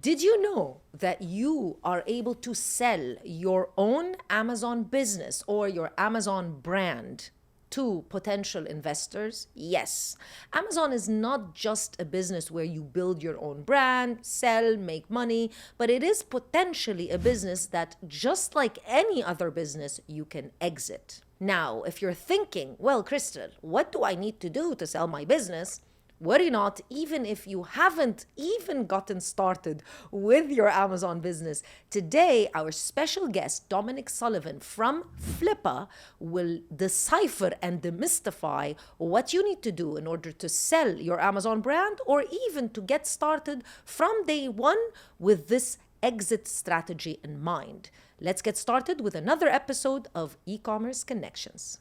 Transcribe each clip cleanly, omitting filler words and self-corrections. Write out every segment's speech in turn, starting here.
Did you know that you are able to sell your own Amazon business or your Amazon brand to potential investors? Yes. Amazon is not just a business where you build your own brand, sell, make money, but it is potentially a business that, just like any other business, you can exit. Now, if you're thinking, well, Crystal, what do I need to do to sell my business? Worry not, even if you haven't even gotten started with your Amazon business. Today, our special guest, Dominic Sullivan from Flippa, will decipher and demystify what you need to do in order to sell your Amazon brand or even to get started from day one with this exit strategy in mind. Let's get started with another episode of E-commerce Connections.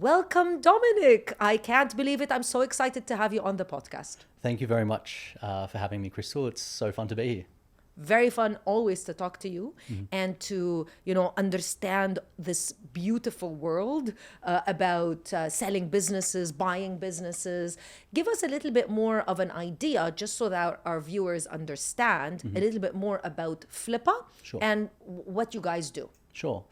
Welcome, Dominic. I can't believe it. I'm so excited to have you on the podcast. Thank you very much for having me, Crystal. It's so fun to be here. Very fun always to talk to you and to, understand this beautiful world about selling businesses, buying businesses. Give us a little bit more of an idea, just so that our viewers understand a little bit more about Flippa and what you guys do. Sure.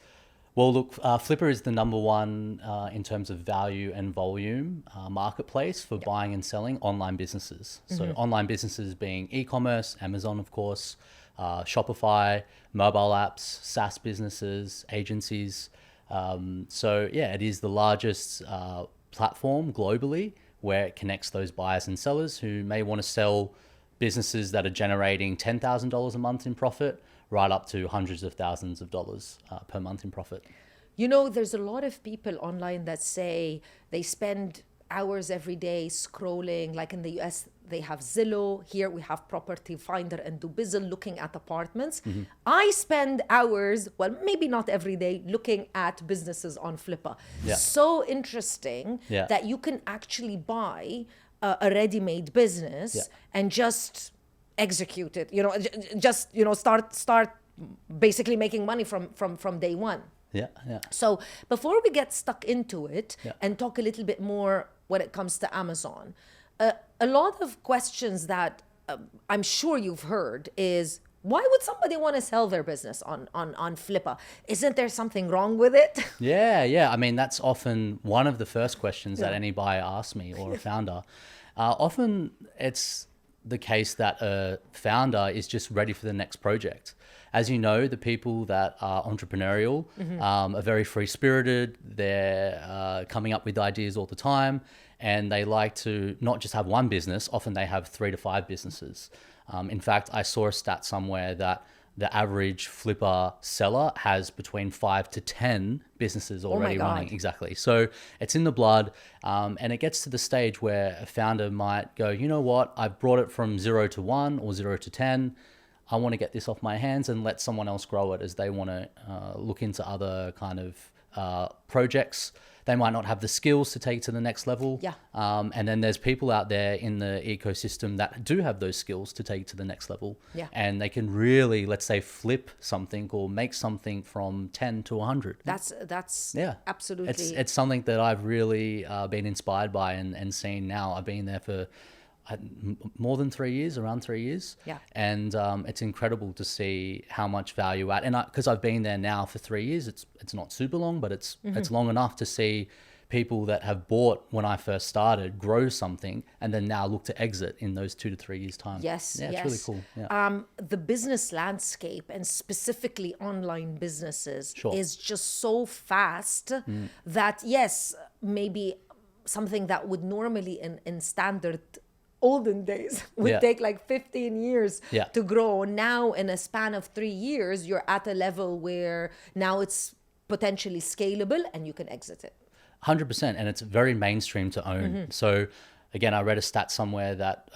Well, look, Flippa is the number one in terms of value and volume marketplace for buying and selling online businesses. So online businesses being e-commerce, Amazon, of course, Shopify, mobile apps, SaaS businesses, agencies. It is the largest platform globally where it connects those buyers and sellers who may want to sell businesses that are generating $10,000 a month in profit, right up to hundreds of thousands of dollars per month in profit. There's a lot of people online that say they spend hours every day scrolling. Like in the US, they have Zillow. Here we have Property Finder and Dubizzle looking at apartments. I spend hours, well, maybe not every day, looking at businesses on Flippa. So interesting that you can actually buy a ready-made business and just execute it, start basically making money from day one. So before we get stuck into it and talk a little bit more when it comes to Amazon, a lot of questions that I'm sure you've heard is, why would somebody want to sell their business on Flippa? Isn't there something wrong with it? Yeah. I mean, that's often one of the first questions that any buyer asks me, or a founder. Often it's the case that a founder is just ready for the next project. As you know, the people that are entrepreneurial are very free-spirited. They're coming up with ideas all the time, and they like to not just have one business. Often they have 3 to 5 businesses. In fact, I saw a stat somewhere that the average Flippa seller has between 5 to 10 businesses already running. Exactly. So it's in the blood. And it gets to the stage where a founder might go, you know what, I've brought it from 0 to 1 or 0 to 10. I want to get this off my hands and let someone else grow it as they want to look into other kind of projects. They might not have the skills to take to the next level. And then there's people out there in the ecosystem that do have those skills to take to the next level. And they can really, let's say, flip something or make something from 10 to 100. That's absolutely. It's something that I've really been inspired by and seen now. I've been there for more than 3 years, around 3 years. And it's incredible to see how much value add. And because I've been there now for 3 years, it's not super long, but it's long enough to see people that have bought when I first started grow something and then now look to exit in those 2 to 3 years time. It's really cool. The business landscape, and specifically online businesses, is just so fast that maybe something that would normally in standard olden days would take like 15 years to grow. Now in a span of 3 years, you're at a level where now it's potentially scalable and you can exit it. 100%. And it's very mainstream to own. So again, I read a stat somewhere that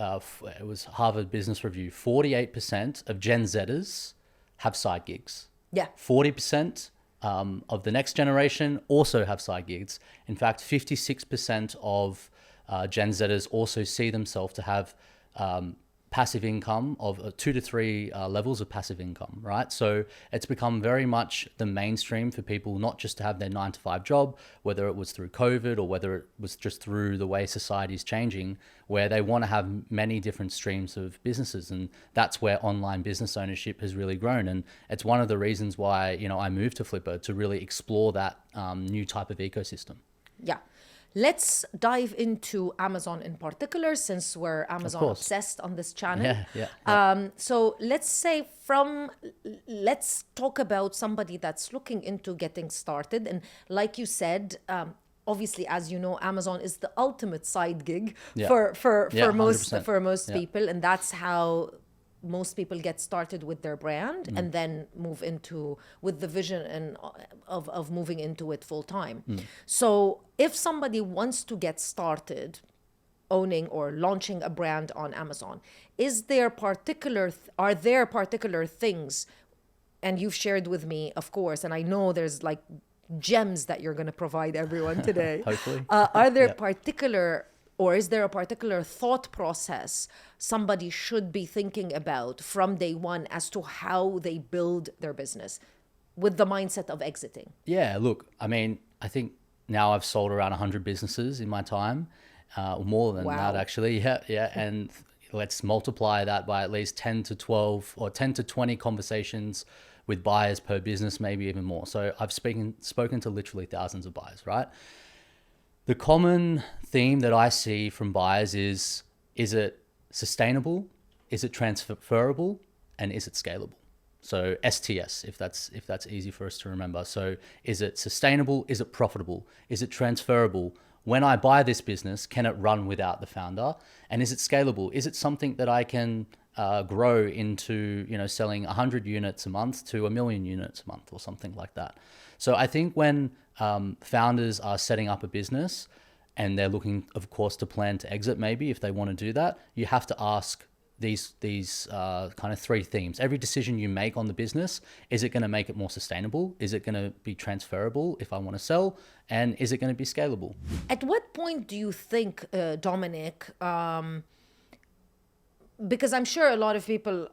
it was Harvard Business Review, 48% of Gen Zers have side gigs. 40% of the next generation also have side gigs. In fact, 56% of Gen Zers also see themselves to have passive income of 2 to 3 levels of passive income, right? So it's become very much the mainstream for people not just to have their 9 to 5 job, whether it was through COVID or whether it was just through the way society is changing, where they want to have many different streams of businesses. And that's where online business ownership has really grown. And it's one of the reasons why, I moved to Flippa, to really explore that new type of ecosystem. Yeah. Let's dive into Amazon in particular, since we're Amazon obsessed on this channel. So let's talk about somebody that's looking into getting started. And like you said, obviously, as you know, Amazon is the ultimate side gig for most people, and that's how most people get started with their brand and then move into with the vision and of moving into it full time. So if somebody wants to get started owning or launching a brand on Amazon, are there particular things, and you've shared with me, of course, and I know there's like gems that you're going to provide everyone today. Hopefully. Are there is there a particular thought process somebody should be thinking about from day one as to how they build their business with the mindset of exiting? Yeah, look, I mean, I think now I've sold around 100 businesses in my time, more than that actually. Yeah. And let's multiply that by at least 10 to 12 or 10 to 20 conversations with buyers per business, maybe even more. So I've spoken to literally thousands of buyers, right? The common theme that I see from buyers is it sustainable? Is it transferable? And is it scalable? So STS, if that's easy for us to remember. So is it sustainable? Is it profitable? Is it transferable? When I buy this business, can it run without the founder? And is it scalable? Is it something that I can grow into, selling 100 units a month to 1 million units a month or something like that? So I think when founders are setting up a business and they're looking, of course, to plan to exit, maybe if they want to do that, you have to ask these kind of 3 themes. Every decision you make on the business, is it going to make it more sustainable? Is it going to be transferable if I want to sell? And is it going to be scalable? At what point do you think, Dominic, because I'm sure a lot of people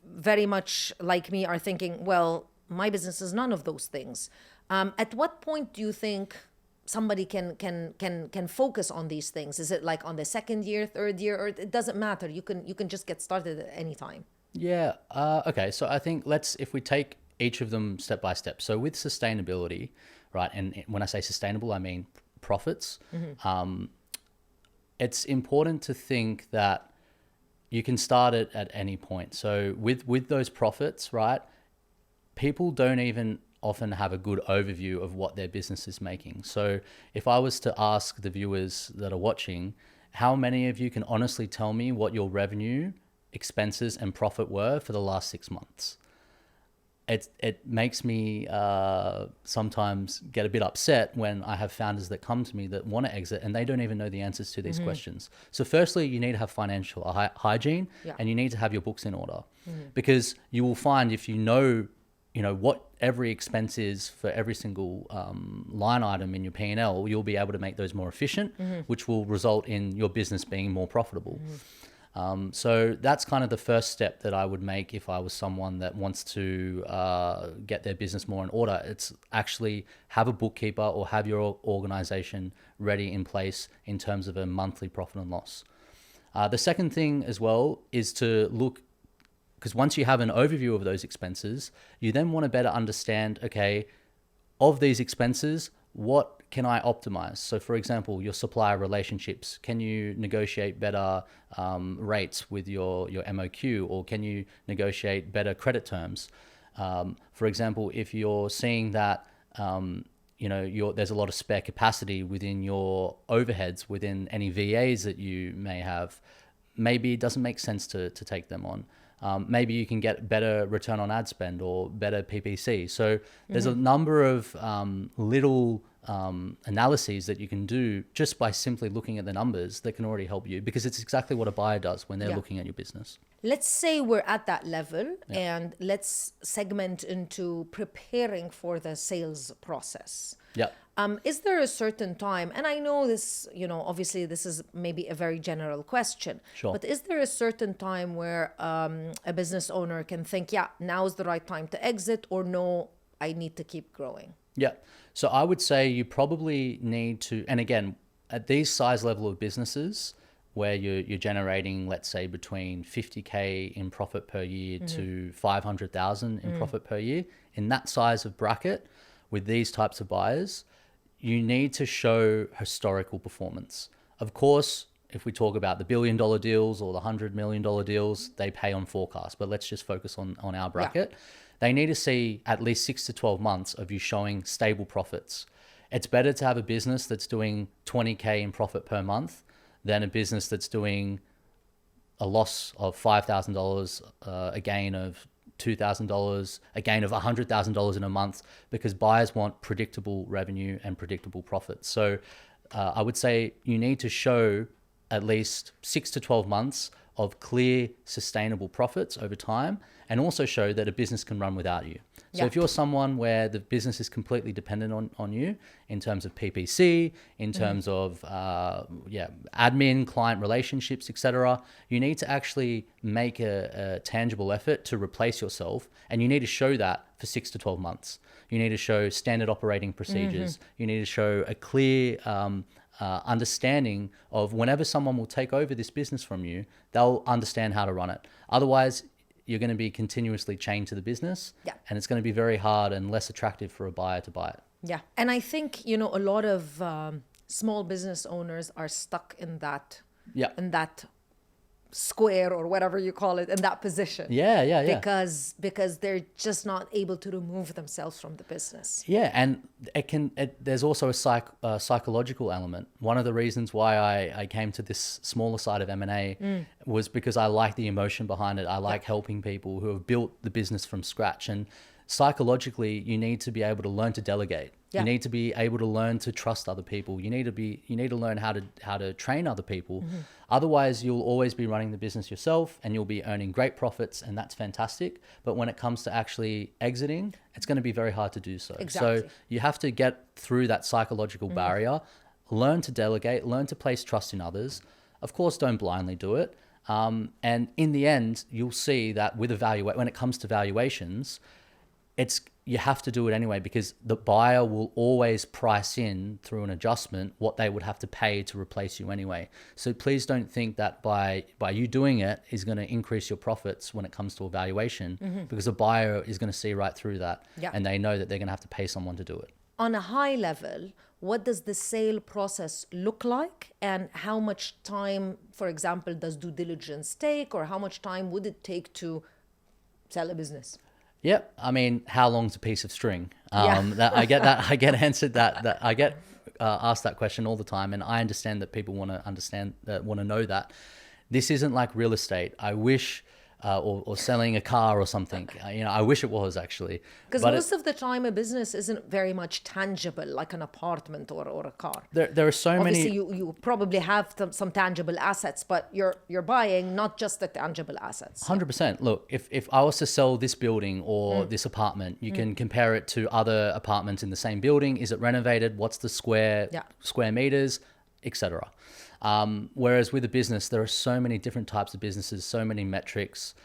very much like me are thinking, well, my business is none of those things. At what point do you think somebody can focus on these things? Is it like on the 2nd year, 3rd year, or it doesn't matter? You can just get started at any time. Yeah. Okay. So I think if we take each of them step by step. So with sustainability, right? And when I say sustainable, I mean profits. It's important to think that you can start it at any point. So with those profits, right? People don't even often have a good overview of what their business is making. So if I was to ask the viewers that are watching, how many of you can honestly tell me what your revenue, expenses, and profit were for the last 6 months? It makes me sometimes get a bit upset when I have founders that come to me that want to exit and they don't even know the answers to these questions. So firstly, you need to have financial hygiene and you need to have your books in order, because you will find if you know what every expense is for every single line item in your P&L, you'll be able to make those more efficient, which will result in your business being more profitable. So that's kind of the first step that I would make if I was someone that wants to get their business more in order. It's actually have a bookkeeper or have your organization ready in place in terms of a monthly profit and loss. The second thing as well is to look, because once you have an overview of those expenses, you then want to better understand, okay, of these expenses, what can I optimize? So for example, your supplier relationships, can you negotiate better rates with your MOQ, or can you negotiate better credit terms? For example, if you're seeing that there's a lot of spare capacity within your overheads, within any VAs that you may have, maybe it doesn't make sense to take them on. Maybe you can get better return on ad spend or better PPC. So there's a number of little analyses that you can do just by simply looking at the numbers that can already help you, because it's exactly what a buyer does when they're looking at your business. Let's say we're at that level and let's segment into preparing for the sales process. Yeah. Is there a certain time, and I know this, obviously this is maybe a very general question, Sure. but is there a certain time where a business owner can think, yeah, now is the right time to exit, or no, I need to keep growing? Yeah. So I would say you probably need to, and again, at these size level of businesses where you're generating, let's say, between 50K in profit per year to 500,000 in profit per year, in that size of bracket with these types of buyers, you need to show historical performance. Of course, if we talk about the $1 billion deals or the $100 million deals, they pay on forecast, but let's just focus on our bracket. Yeah. They need to see at least 6 to 12 months of you showing stable profits. It's better to have a business that's doing 20K in profit per month than a business that's doing a loss of $5,000, a gain of $2,000, a gain of $100,000 in a month, because buyers want predictable revenue and predictable profits. So I would say you need to show at least 6 to 12 months of clear, sustainable profits over time, and also show that a business can run without you. So if you're someone where the business is completely dependent on you in terms of PPC, in terms of admin, client relationships, etc., you need to actually make a tangible effort to replace yourself, and you need to show that for 6 to 12 months. You need to show standard operating procedures. You need to show a clear understanding of whenever someone will take over this business from you, they'll understand how to run it. Otherwise, you're going to be continuously chained to the business, and it's going to be very hard and less attractive for a buyer to buy it. Yeah. And I think, a lot of small business owners are stuck in that, in that square, or whatever you call it, in that position. Yeah. Because they're just not able to remove themselves from the business. Yeah, and there's also a psychological element. One of the reasons why I came to this smaller side of M&A was because I like the emotion behind it. I like helping people who have built the business from scratch, and psychologically, you need to be able to learn to delegate. You need to be able to learn to trust other people. You need to learn how to train other people. Otherwise, you'll always be running the business yourself, and you'll be earning great profits, and that's fantastic. But when it comes to actually exiting, it's going to be very hard to do so. Exactly. So you have to get through that psychological barrier, learn to delegate, learn to place trust in others. Of course, don't blindly do it. And in the end, you'll see that when it comes to valuations, you have to do it anyway, because the buyer will always price in through an adjustment what they would have to pay to replace you anyway. So please don't think that by you doing it is going to increase your profits when it comes to a valuation, because the buyer is going to see right through that, and they know that they're going to have to pay someone to do it. On a high level, what does the sale process look like, and how much time, for example, does due diligence take, or how much time would it take to sell a business? Yep. I mean, how long's a piece of string? I get asked that question all the time, and I understand that people want to know that. This isn't like real estate. I wish, or selling a car or something. I wish it was, actually. Because most of the time, a business isn't very much tangible, like an apartment or a car. There are so many. Obviously, you probably have some tangible assets, but you're buying not just the tangible assets. 100%. Look, if I was to sell this building or this apartment, you can compare it to other apartments in the same building. Is it renovated? What's the square meters, etc. Whereas with a business, there are so many different types of businesses, so many metrics,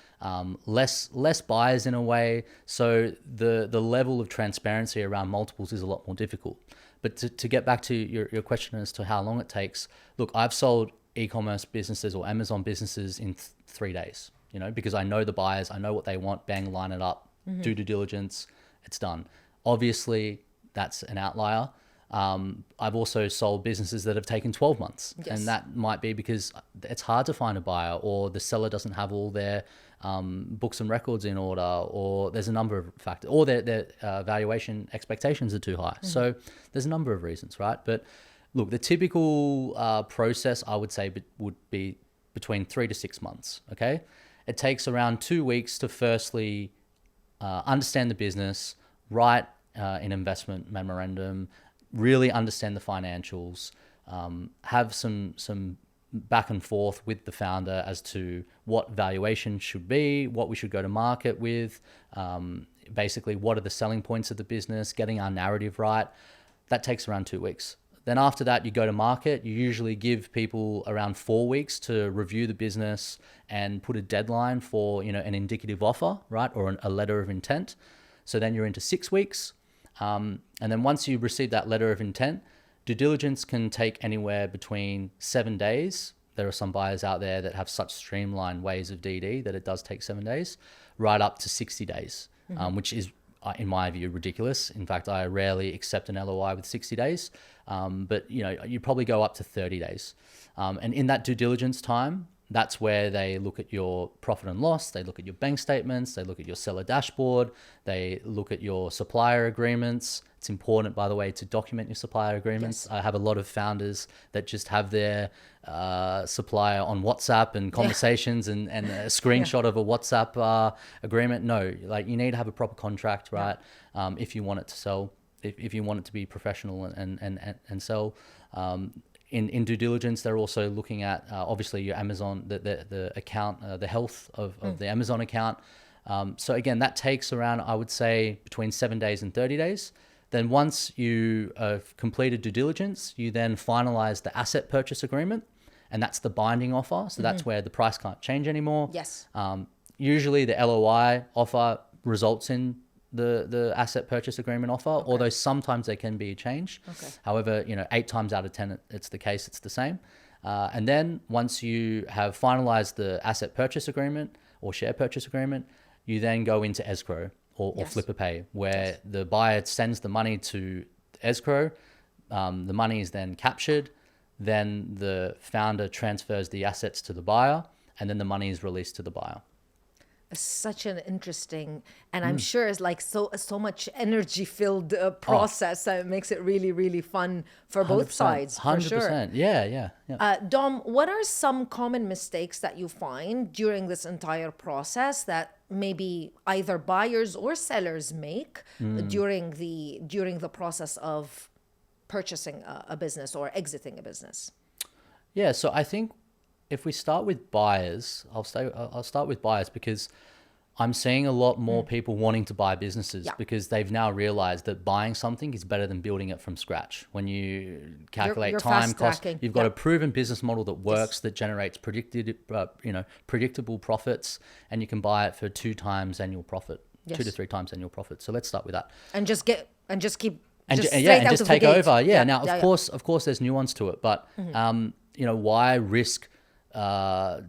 less buyers in a way. So the level of transparency around multiples is a lot more difficult. But to get back to your question as to how long it takes, look, I've sold e-commerce businesses or Amazon businesses in 3 days, because I know the buyers, I know what they want, bang, line it up, do due diligence, it's done. Obviously, that's an outlier. I've also sold businesses that have taken 12 months, and that might be because it's hard to find a buyer, or the seller doesn't have all their books and records in order, or there's a number of factors, or their valuation expectations are too high. So there's a number of reasons, right? But look, the typical process, I would say, would be between 3 to 6 months, okay? It takes around 2 weeks to firstly understand the business, write an investment memorandum, really understand the financials, have some back and forth with the founder as to what valuation should be, what we should go to market with, basically what are the selling points of the business, getting our narrative right. that takes around 2 weeks. Then after that, you go to market. You usually give people around 4 weeks to review the business and put a deadline for, an indicative offer, right? Or a letter of intent. So then you're into 6 weeks. And then once you receive that letter of intent, due diligence can take anywhere between 7 days. There are some buyers out there that have such streamlined ways of DD that it does take 7 days, right up to 60 days, which is, in my view, ridiculous. In fact, I rarely accept an LOI with 60 days, but you probably go up to 30 days. And in that due diligence time, that's where they look at your profit and loss, they look at your bank statements, they look at your seller dashboard, they look at your supplier agreements. It's important, by the way, to document your supplier agreements. Yes. I have a lot of founders that just have their supplier on WhatsApp and conversations and a screenshot of a WhatsApp agreement. No, like you need to have a proper contract, right? If you want it to sell, if you want it to be professional and sell. In due diligence, they're also looking at obviously your Amazon, the account, the health of the Amazon account. So again, that takes around, I would say, between 7 days and 30 days. Then once you have completed due diligence, you then finalize the asset purchase agreement, and that's the binding offer. So that's where the price can't change anymore. Yes. Usually the LOI offer results in the asset purchase agreement offer, although sometimes there can be a change. Okay. However, 8 times out of 10, it's the case, it's the same. And then once you have finalized the asset purchase agreement or share purchase agreement, you then go into escrow or Flippa Pay, where the buyer sends the money to escrow. The money is then captured. Then the founder transfers the assets to the buyer, and then the money is released to the buyer. Such an interesting, and I'm sure it's like so much energy filled process that makes it really, really fun for both sides. 100%. For sure. Yeah. Dom, what are some common mistakes that you find during this entire process that maybe either buyers or sellers make during the process of purchasing a business or exiting a business? Yeah, so I think if we start with buyers, I'll start with buyers because I'm seeing a lot more people wanting to buy businesses because they've now realized that buying something is better than building it from scratch. When you calculate you're time cost, you've got a proven business model that works, that generates predictable profits, and you can buy it for 2 times annual profit, 2 to 3 times annual profit. So let's start with that. And just keep just take over. Now, of course, there's nuance to it, but why risk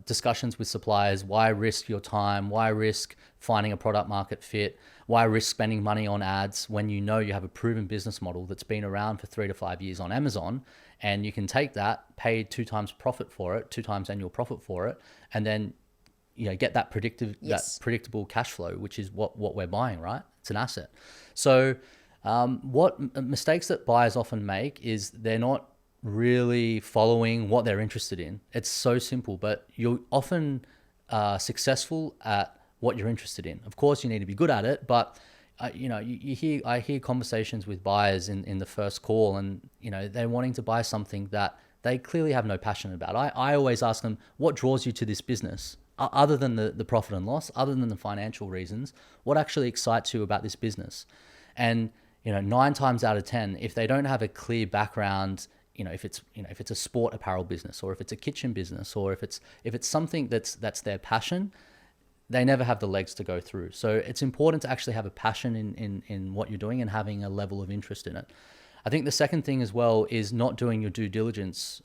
discussions with suppliers? Why risk your time? Why risk finding a product market fit? Why risk spending money on ads when you know you have a proven business model that's been around for 3 to 5 years on Amazon, and you can take that, pay 2 times profit for it, 2 times annual profit for it, and then get that predictable cash flow, which is what we're buying, right? It's an asset. So what mistakes that buyers often make is they're not really following what they're interested in. It's so simple, but you're often successful at what you're interested in. Of course, you need to be good at it, but I hear conversations with buyers in the first call, and they're wanting to buy something that they clearly have no passion about. I always ask them, what draws you to this business? Other than the profit and loss, other than the financial reasons, what actually excites you about this business? And 9 times out of 10, if they don't have a clear background, if it's a sport apparel business, or if it's a kitchen business, or if it's something that's their passion, they never have the legs to go through. So it's important to actually have a passion in what you're doing and having a level of interest in it. I think the second thing as well is not doing your due diligence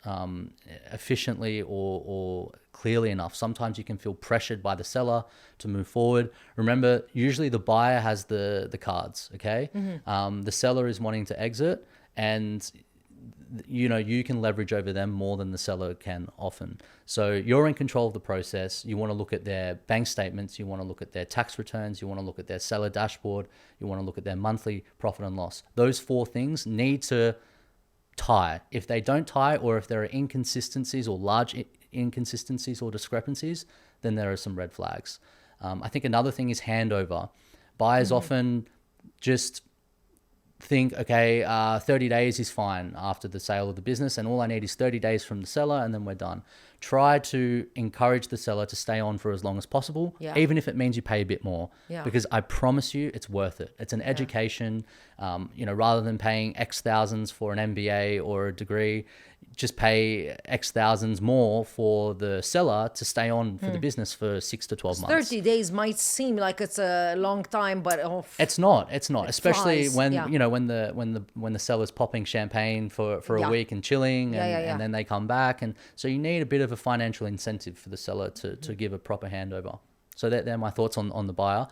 efficiently or clearly enough. Sometimes you can feel pressured by the seller to move forward. Remember, usually the buyer has the cards, okay? The seller is wanting to exit, and you can leverage over them more than the seller can often. So you're in control of the process. You want to look at their bank statements. You want to look at their tax returns. You want to look at their seller dashboard. You want to look at their monthly profit and loss. Those 4 things need to tie. If they don't tie, or if there are inconsistencies or large inconsistencies or discrepancies, then there are some red flags. I think another thing is handover. Buyers often just think, okay, 30 days is fine after the sale of the business, and all I need is 30 days from the seller, and then we're done. try to encourage the seller to stay on for as long as possible, even if it means you pay a bit more, because I promise you it's worth it. It's an education, rather than paying X thousands for an MBA or a degree, just pay X thousands more for the seller to stay on for the business for 6 to 12 months. 30 days might seem like it's a long time, but it's not, especially flies. when the seller's popping champagne for a week and chilling and then they come back. And so you need a bit of a financial incentive for the seller to give a proper handover. So they're my thoughts on the buyer.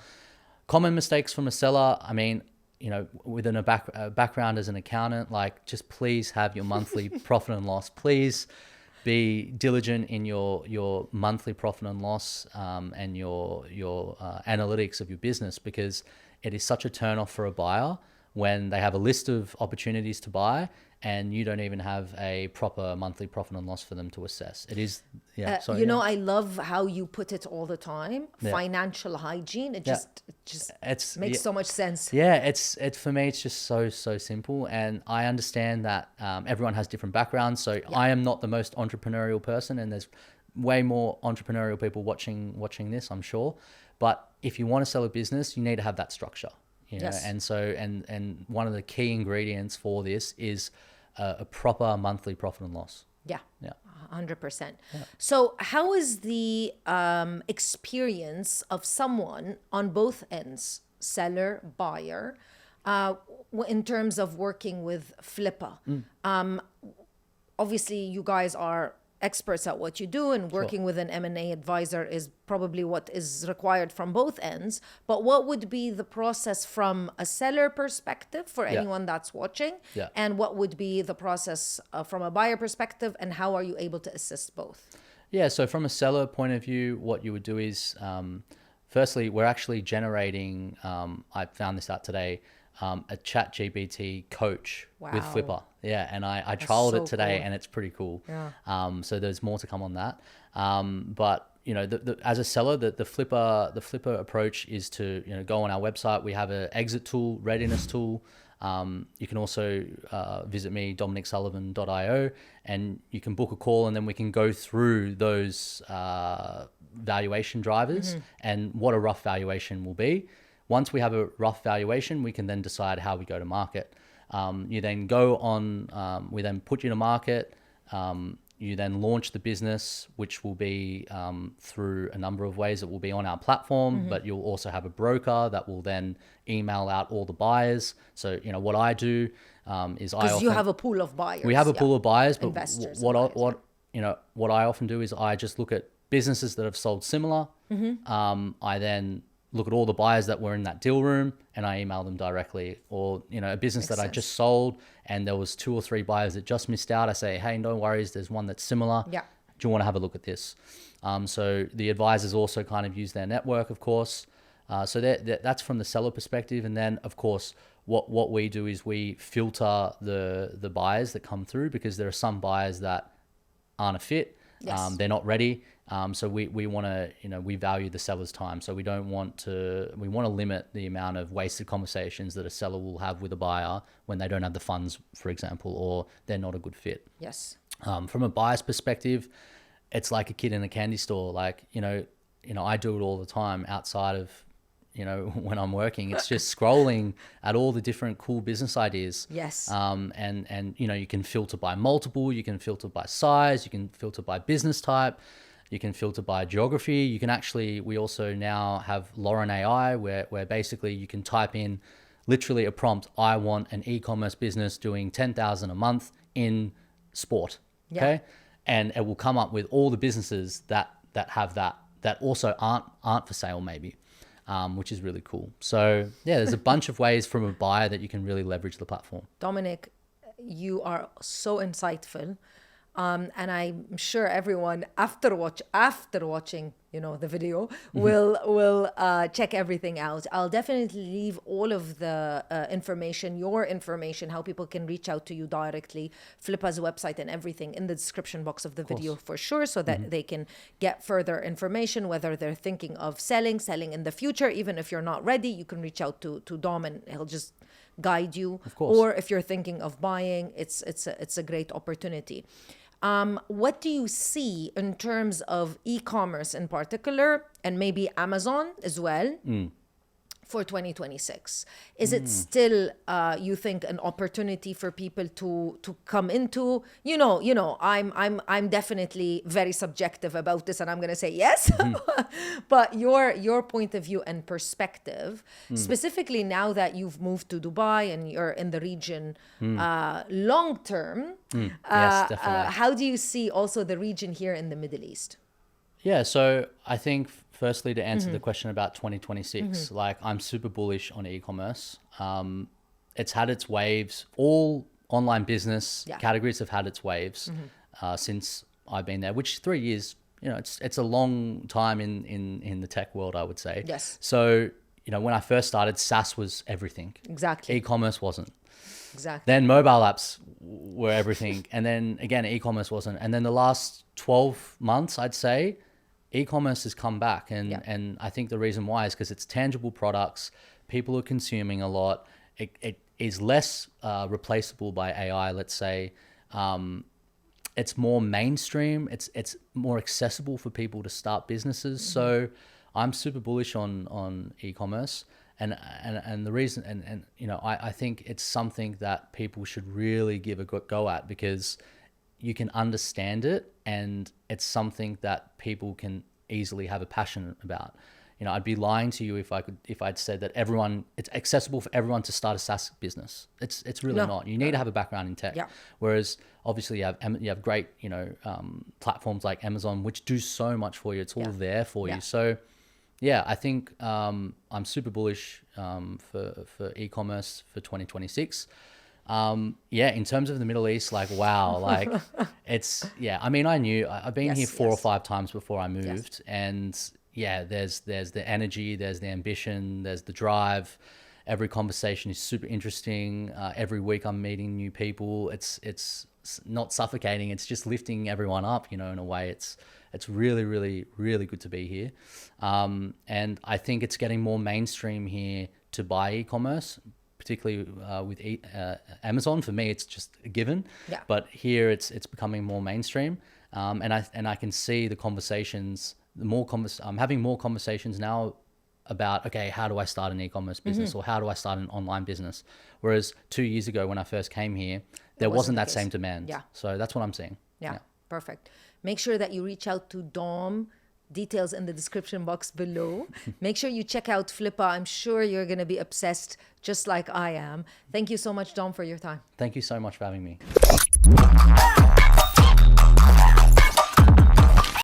Common mistakes from a seller. I mean, within a background as an accountant, like, just please have your monthly profit and loss. Please be diligent in your monthly profit and loss and your analytics of your business, because it is such a turn off for a buyer when they have a list of opportunities to buy and you don't even have a proper monthly profit and loss for them to assess. It is, I love how you put it all the time. Financial hygiene. It just makes so much sense. Yeah, it's for me, it's just so simple. And I understand that everyone has different backgrounds. So I am not the most entrepreneurial person, and there's way more entrepreneurial people watching this, I'm sure. But if you want to sell a business, you need to have that structure. And so and one of the key ingredients for this is a proper monthly profit and loss. 100%. So how is the experience of someone on both ends, seller, buyer, in terms of working with Flippa? Obviously you guys are experts at what you do, and working with an M&A advisor is probably what is required from both ends. But what would be the process from a seller perspective for anyone that's watching? And what would be the process from a buyer perspective, and how are you able to assist both? So from a seller point of view, what you would do is, firstly, we're actually generating, I found this out today, a ChatGPT coach with Flippa. And I trialed it today, and it's pretty cool. So there's more to come on that. But as a seller, the Flippa approach is to go on our website. We have an exit tool, readiness tool. You can also visit me, dominicsullivan.io, and you can book a call, and then we can go through those valuation drivers and what a rough valuation will be. Once we have a rough valuation, we can then decide how we go to market. You then go on, we then put you to market. You then launch the business, which will be through a number of ways. It will be on our platform, but you'll also have a broker that will then email out all the buyers. So, what I do is because you have a pool of buyers. We have a pool of buyers, but investors. What I often do is I just look at businesses that have sold similar. I then look at all the buyers that were in that deal room, and I email them directly. Or, a business that I just sold and there was 2 or 3 buyers that just missed out. I say, hey, no worries, there's one that's similar. Do you want to have a look at this? So the advisors also kind of use their network, of course. So that's from the seller perspective. And then, of course, what we do is we filter the buyers that come through, because there are some buyers that aren't a fit. They're not ready. So we want to, we value the seller's time. So we want to limit the amount of wasted conversations that a seller will have with a buyer when they don't have the funds, for example, or they're not a good fit. From a buyer's perspective, it's like a kid in a candy store. Like, I do it all the time outside of, when I'm working. It's just scrolling at all the different cool business ideas. And you can filter by multiple, you can filter by size, you can filter by business type, you can filter by geography. You can actually, we also now have Lauren AI, where basically you can type in literally a prompt. I want an e-commerce business doing 10,000 a month in sport. Okay. And it will come up with all the businesses that have that also aren't for sale maybe. Which is really cool. So there's a bunch of ways from a buyer that you can really leverage the platform. Dominic, you are so insightful. And I'm sure everyone after watching, the video will check everything out. I'll definitely leave all of the your information, how people can reach out to you directly, Flippa's website and everything in the description box of the video for sure, so that they can get further information, whether they're thinking of selling in the future. Even if you're not ready, you can reach out to Dom and he'll just guide you. Of course. Or if you're thinking of buying, it's a great opportunity. What do you see in terms of e-commerce in particular, and maybe Amazon as well, for 2026? Is it still, you think, an opportunity for people to come into? I'm definitely very subjective about this, and I'm going to say yes. But your point of view and perspective, specifically now that you've moved to Dubai and you're in the region long term, Yes, definitely. how do you see also the region here in the Middle East? Yeah, so I think firstly to answer the question about 2026, like I'm super bullish on e-commerce. It's had its waves. All online business categories have had its waves since I've been there, which 3 years, it's a long time in the tech world, I would say. Yes. So, when I first started, SaaS was everything. Exactly. E-commerce wasn't. Exactly. Then mobile apps were everything. And then again, e-commerce wasn't. And then the last 12 months, I'd say, e-commerce has come back. And I think the reason why is because it's tangible products. People are consuming a lot. It is less replaceable by AI, let's say. It's more mainstream. It's more accessible for people to start businesses. So I'm super bullish on e-commerce. And the reason, I think it's something that people should really give a go at, because you can understand it and it's something that people can easily have a passion about. I'd be lying to you if I'd said that it's accessible for everyone to start a SaaS business. It's really not. You need to have a background in tech. Yeah. Whereas obviously you have great, platforms like Amazon, which do so much for you. It's all there for you. So yeah, I think I'm super bullish for e-commerce for 2026. In terms of the Middle East, like, wow, like I mean, I've been here 4 or 5 times before I moved, and there's the energy, there's the ambition, there's the drive. Every conversation is super interesting. Every week I'm meeting new people. It's not suffocating. It's just lifting everyone up, in a way. It's really, really, really good to be here. And I think it's getting more mainstream here to buy e-commerce, particularly with Amazon. For me, it's just a given. Yeah. But here it's becoming more mainstream. And I can see the conversations, I'm having more conversations now about, okay, how do I start an e-commerce business or how do I start an online business? Whereas 2 years ago when I first came here, there wasn't that same demand. Yeah. So that's what I'm seeing. Yeah, perfect. Make sure that you reach out to Dom. Details in the description box below. Make sure you check out Flippa. I'm sure you're going to be obsessed just like I am. Thank you so much, Dom, for your time. Thank you so much for having me.